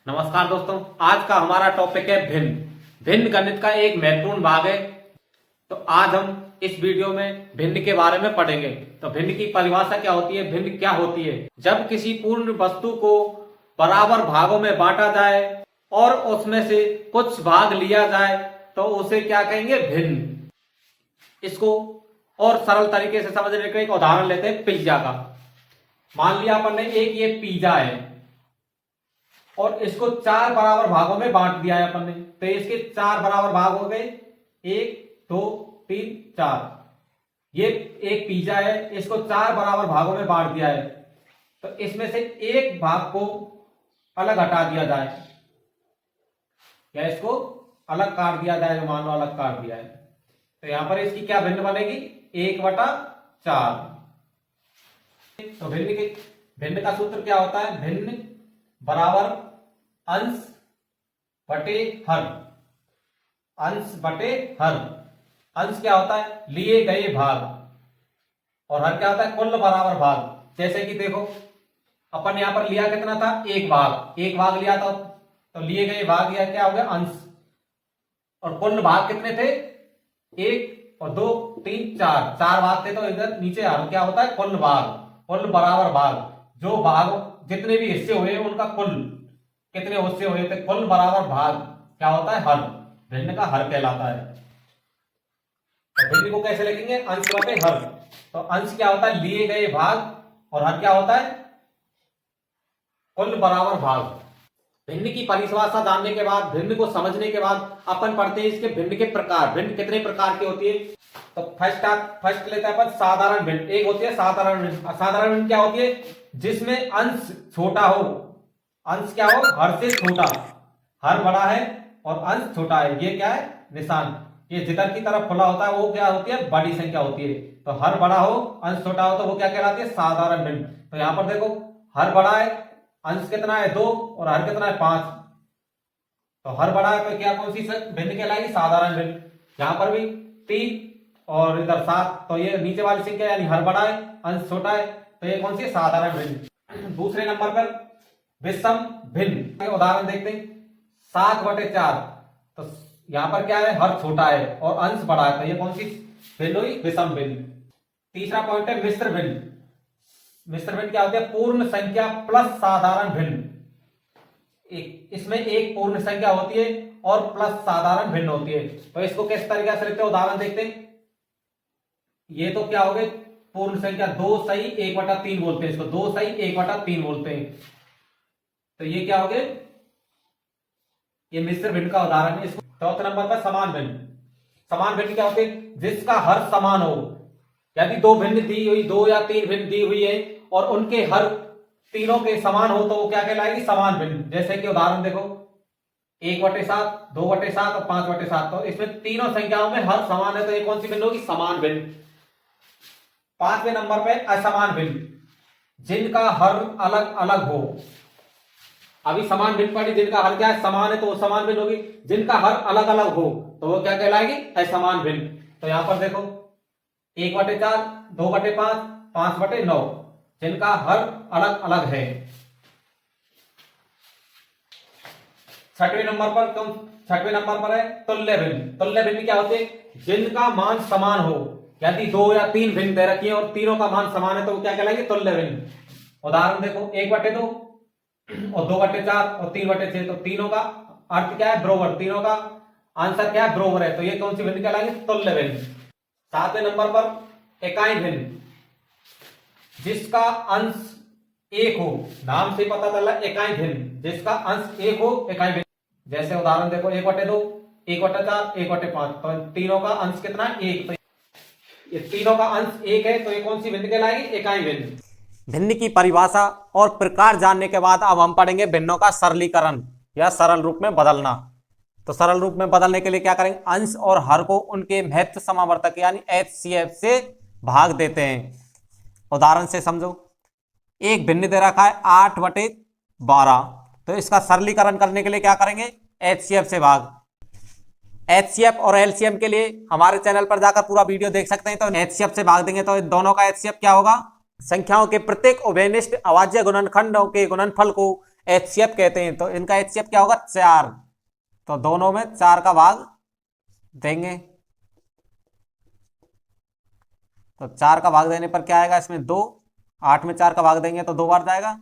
नमस्कार दोस्तों, आज का हमारा टॉपिक है भिन्न। भिन्न गणित का एक महत्वपूर्ण भाग है। तो आज हम इस वीडियो में भिन्न के बारे में पढ़ेंगे। तो भिन्न की परिभाषा क्या होती है, भिन्न क्या होती है। जब किसी पूर्ण वस्तु को बराबर भागों में बांटा जाए और उसमें से कुछ भाग लिया जाए तो उसे क्या कहेंगे, भिन्न। इसको और सरल तरीके से समझने का एक उदाहरण लेते हैं पिज्जा का। मान लिया अपन ने एक ये पिज्जा है और इसको 4 बराबर भागों में बांट दिया है अपन ने। तो इसके 4 बराबर भाग हो गए, 1 2 3 4। ये एक पिज्जा है, इसको 4 बराबर भागों में बांट दिया है। तो इसमें से एक भाग को अलग हटा दिया जाए या इसको अलग काट दिया जाए। जो मान लो अलग काट दिया है तो यहां पर इसकी क्या भिन्न बनेगी, 1/4। तो भिन्न का सूत्र क्या होता है, भिन्न बराबर अंश बटे हर। अंश बटे हर। अंश क्या होता है, लिए गए भाग, और हर क्या होता है, कुल बराबर भाग। जैसे कि देखो अपन यहां पर लिया कितना था, एक भाग लिया था। तो लिए गए भाग या क्या हो गया, अंश। और कुल भाग कितने थे, 1 और 2 3 4। 4 भाग थे। तो इधर नीचे हर क्या होता है, कुल भाग, कुल बराबर भाग। जो भाग जितने भी हिस्से हुए उनका कुल कितने हिस्से हुए थे, कुल बराबर भाग क्या होता है, हर। भिन्न का हर कहलाता है। तो भिन्न को कैसे लिखेंगे, अंश बटे हर। तो अंश क्या होता है, लिए गए भाग, और हर क्या होता है, कुल बराबर भाग। भिन्न की परिभाषा जानने के बाद, भिन्न को समझने के बाद अपन पढ़ते हैं इसके भिन्न के प्रकार। भिन्न कितने प्रकार की होती है। तो फर्स्ट लेते हैं अपन साधारण भिन्न। एक होती है साधारण भिन्न। साधारण भिन्न क्या होती है, जिसमें अंश छोटा हो। अंश क्या हो, हर से छोटा। हर बड़ा है और अंश छोटा है। ये क्या है, निशान। ये जिधर की तरफ खुला होता है वो क्या होती है, बड़ी संख्या होती है। तो हर बड़ा हो अंश छोटा हो तो वो क्या कहलाती है, साधारण भिन्न। तो यहां पर देखो हर बड़ा है, अंश कितना है 2 और हर कितना है 5। तो हर बड़ा है तो क्या कौन सी भिन्न कहलाएगी, साधारण भिन्न। यहां पर भी 3 और इधर 7। तो ये नीचे वाली संख्या यानी हर बड़ा है अंश छोटा है, तो ये कौन सी, साधारण भिन्न। दूसरे नंबर पर विषम भिन्न। उदाहरण देखते हैं, 7/4। तो यहां पर क्या है, हर छोटा है और अंश बड़ा है, तो ये कौन सी भिन्न हुई, विषम भिन्न। तीसरा पॉइंट है मिश्र भिन्न। मिश्र भिन्न क्या होती है, पूर्ण संख्या प्लस साधारण भिन्न। इसमें एक पूर्ण संख्या होती है और प्लस साधारण भिन्न होती है। तो इसको किस तरीके से लिखते हैं, उदाहरण देखते हैं। ये तो क्या हो गए, पूर्ण संख्या 2 सही 1/3 बोलते हैं इसको। 2 सही 1/3 बोलते हैं। तो ये क्या हो गए, ये मिश्र भिन्न का उदाहरण है। इसको चौथे नंबर पर समान भिन्न। समान भिन्न क्या होते हैं, जिसका हर समान हो। यदि 2 भिन्न दी हुई, 2 या 3 भिन्न दी हुई है और उनके हर तीनों के समान हो तो वो क्या कहलाएगी, समान भिन्न। जैसे कि उदाहरण देखो 1/7, 2/7 और 5/7। तो इसमें तीनों संख्याओं में हर समान है तो ये कौन सी भिन्न होगी, समान भिन्न। 5वें नंबर पे असमान भिन्न, जिनका हर अलग अलग हो। अभी समान भिन्न पड़ी, जिनका हर क्या है, समान है तो वो समान भिन्न होगी। जिनका हर अलग अलग हो तो वो क्या कहलाएगी, असमान भिन्न। तो यहां पर देखो 1/4, 2/5, 5/9, जिनका हर अलग अलग है। 6वें नंबर पर है तुल्य भिन्न। तुल्य भिन्न क्या होते हैं, जिनका मान समान हो। यदि 2 या 3 भिन्न दे रखी है और तीनों का मान समान है तो वो क्या कहलाएंगे, तुल्य भिन्न। उदाहरण देखो 1/2 और 2/4 और 3/6। तो तीनों का अर्थ क्या है, बराबर। तीनों का आंसर क्या है, बराबर है। तो ये कौन सी भिन्न कहलाएंगे, तुल्य भिन्न। 7वें नंबर पर इकाई भिन्न, जिसका अंश 1 हो। नाम से पता चला इकाई भिन्न, जिसका अंश 1 हो, इकाई भिन्न। जैसे उदाहरण देखो 1/2, 1/4, 1/5। तो तीनों का अंश कितना है, 1। तो ये तीनों का अंश 1 है तो ये कौन सी भिन्न कहलाएगी, इकाई भिन्न। भिन्न की परिभाषा और प्रकार जानने के बाद अब हम पढ़ेंगे भिन्नों का सरलीकरण या सरल रूप में बदलना। तो सरल रूप में बदलने के लिए क्या करेंगे, अंश और हर को उनके महत्व समावर्तक यानी HCF से भाग देते हैं। उदाहरण से समझो, एक भिन्न दे रखा है 8/12। तो इसका सरलीकरण करने के लिए क्या करेंगे, HCF से भाग। HCF और LCM के लिए हमारे चैनल पर जाकर पूरा वीडियो देख सकते हैं। तो HCF से भाग देंगे तो दोनों का HCF क्या होगा, संख्याओं के प्रत्येक उभयनिष्ठ अभाज्य गुणनखंडों के गुणनफल को HCF कहते हैं। तो इनका HCF क्या होगा 4, तो दोनों में 4 का भाग देंगे। तो 4 का भाग देने पर क्या आएगा इसमें 2, 8 में 4 का भाग देंगे तो 2 बार जाएगा,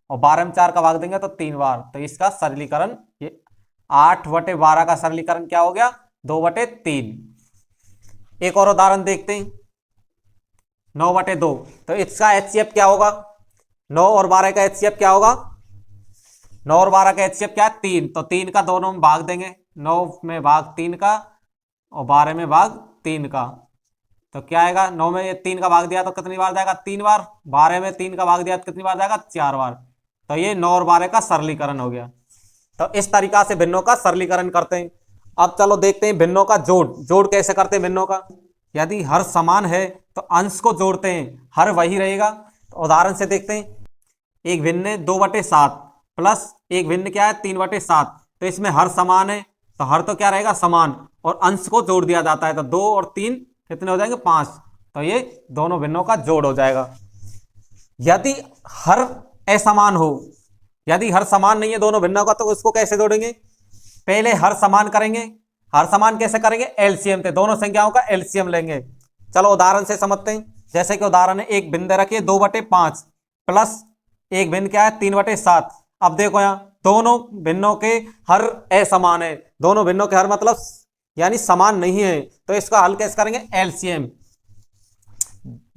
और 12 में 4 का भाग देंगे तो 3 बार। तो इसका सरलीकरण, ये 8/12 का सरलीकरण क्या हो गया 2/3। एक और उदाहरण देखते हैं 9/2। तो इसका HCF क्या होगा, 9 और 12 का HCF क्या होगा, 9 और 12 का HCF क्या है 3, तो 3 का दोनों में भाग देंगे, 9 में भाग 3 का और 12 में भाग 3 का। तो क्या आएगा, 9 में 3 का भाग दिया तो कितनी बार जाएगा 3 बार, 12 में 3 का भाग दिया तो कितनी बार जाएगा 4 बार। तो ये 9 और 12 का सरलीकरण हो गया। तो इस तरीका से भिन्नों का सरलीकरण करते हैं। अब चलो देखते हैं भिन्नों का जोड़ कैसे करते हैं भिन्नों का। यदि हर समान है तो अंश को जोड़ते हैं, हर वही रहेगा। तो उदाहरण से देखते हैं, एक भिन्न है 2/7 प्लस एक भिन्न क्या है 3/7। तो इसमें हर समान है तो हर तो क्या रहेगा समान, और अंश को जोड़ दिया जाता है तो 2 और 3 कितने हो जाएंगे 5। तो ये दोनों भिन्नों का जोड़ हो जाएगा। यदि हर असमान हो, यदि हर समान नहीं है दोनों भिन्नों का, तो उसको कैसे जोड़ेंगे, पहले हर समान करेंगे। हर समान कैसे करेंगे, एलसीएम से, दोनों संख्याओं का एलसीएम लेंगे। चलो उदाहरण से समझते हैं। जैसे कि उदाहरण है, एक भिन्न रखिए 2/5 प्लस एक भिन्न क्या है 3/7। अब देखो यहाँ दोनों भिन्नों के हर असमान है, दोनों भिन्नों के हर मतलब यानी समान नहीं है, तो इसका हल कैसे करेंगे, एलसीएम।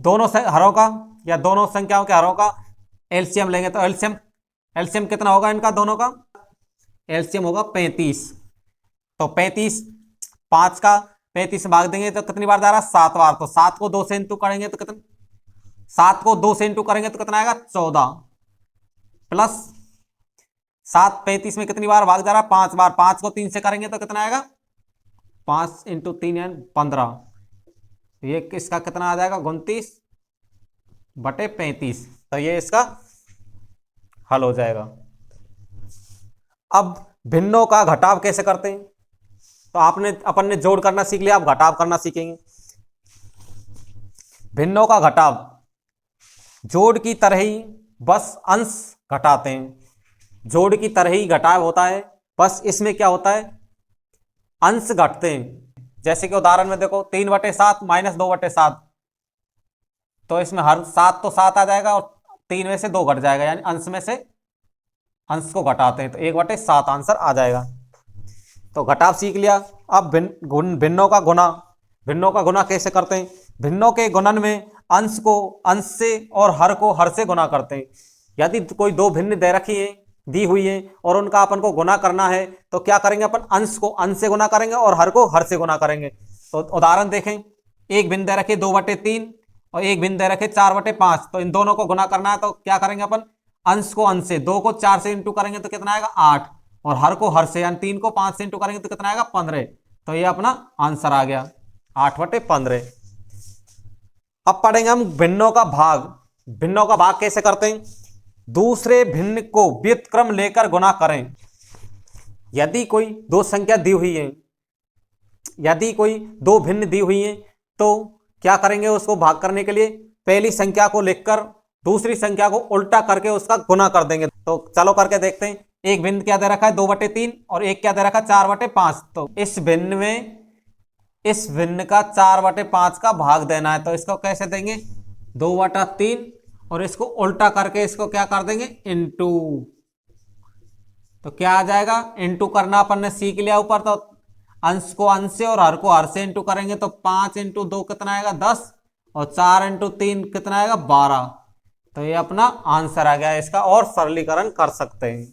दोनों हरों का या दोनों संख्याओं के हरों का एलसीएम लेंगे। तो एलसीएम कितना होगा इनका दोनों का, एलसीएम होगा 35। तो 35, 5 का 35 में भाग देंगे तो कितनी बार जा रहा है 7 बार। तो 7 को 2 से इंटू करेंगे तो कितना, 7 को 2 से इंटू करेंगे तो कितना आएगा 14 प्लस 7 35 में कितनी बार भाग जा रहा है 5 बार। 5 को 3 से करेंगे तो कितना आएगा 5 × 3 यानी 15। ये इसका कितना आ जाएगा 29/35। तो ये इसका हल हो जाएगा। अब भिन्नों का घटाव कैसे करते हैं। तो अपन ने जोड़ करना सीख लिया, अब घटाव करना सीखेंगे। भिन्नों का घटाव जोड़ की तरह ही बस अंश घटाते हैं, जोड़ की तरह ही घटाव होता है, बस इसमें क्या होता है अंश घटते हैं। जैसे कि उदाहरण में देखो 3/7 - 2/7, तो इसमें हर 7 तो 7 आ जाएगा और 3 में से 2 घट जाएगा, यानी अंश में से अंश को घटाते हैं तो 1/7 आंसर आ जाएगा। तो घटाव सीख लिया। अब भिन्नों का गुना, भिन्नों का गुना कैसे करते हैं। भिन्नों के गुणन में अंश को अंश से और हर को हर से गुना करते हैं। यदि कोई दो भिन्न दे रखी है, दी हुई है और उनका अपन को गुना करना है तो क्या करेंगे, अपन अंश को अंश से गुना करेंगे और हर को हर से गुना करेंगे। तो उदाहरण देखें, एक भिन्न दे रखे 2/3 और एक भिन्न दे रखे 4/5। तो इन दोनों को गुना करना है तो क्या करेंगे अपन, अंश को अंश से, 2 को 4 से इंटू करेंगे तो कितना आएगा 8, और हर को हर से यानी 3 को 5 से इंटू करेंगे तो कितना आएगा 15। तो ये अपना आंसर आ गया 8/15। अब पढ़ेंगे हम भिन्नों का भाग। भिन्नों का भाग कैसे करते हैं, दूसरे भिन्न को व्युत्क्रम लेकर गुना करें। यदि कोई दो संख्या दी हुई है, यदि कोई दो भिन्न दी हुई है तो क्या करेंगे, उसको भाग करने के लिए पहली संख्या को लिखकर दूसरी संख्या को उल्टा करके उसका गुना कर देंगे। तो चलो करके देखते हैं। एक भिन्न क्या दे रखा है 2/3 और एक क्या दे रखा है 4/5। तो इस भिन्न में इस भिन्न का 4/5 का भाग देना है, तो इसको कैसे देंगे 2/3 और इसको उल्टा करके इसको क्या कर देंगे इनटू। तो क्या आ जाएगा, इनटू करना अपन ने सीख लिया ऊपर। तो अंश को अंश से और हर को हर से इनटू करेंगे तो 5 × 2 कितना आएगा 10 और 4 × 3 कितना आएगा 12। तो ये अपना आंसर आ गया इसका, और सरलीकरण कर सकते हैं।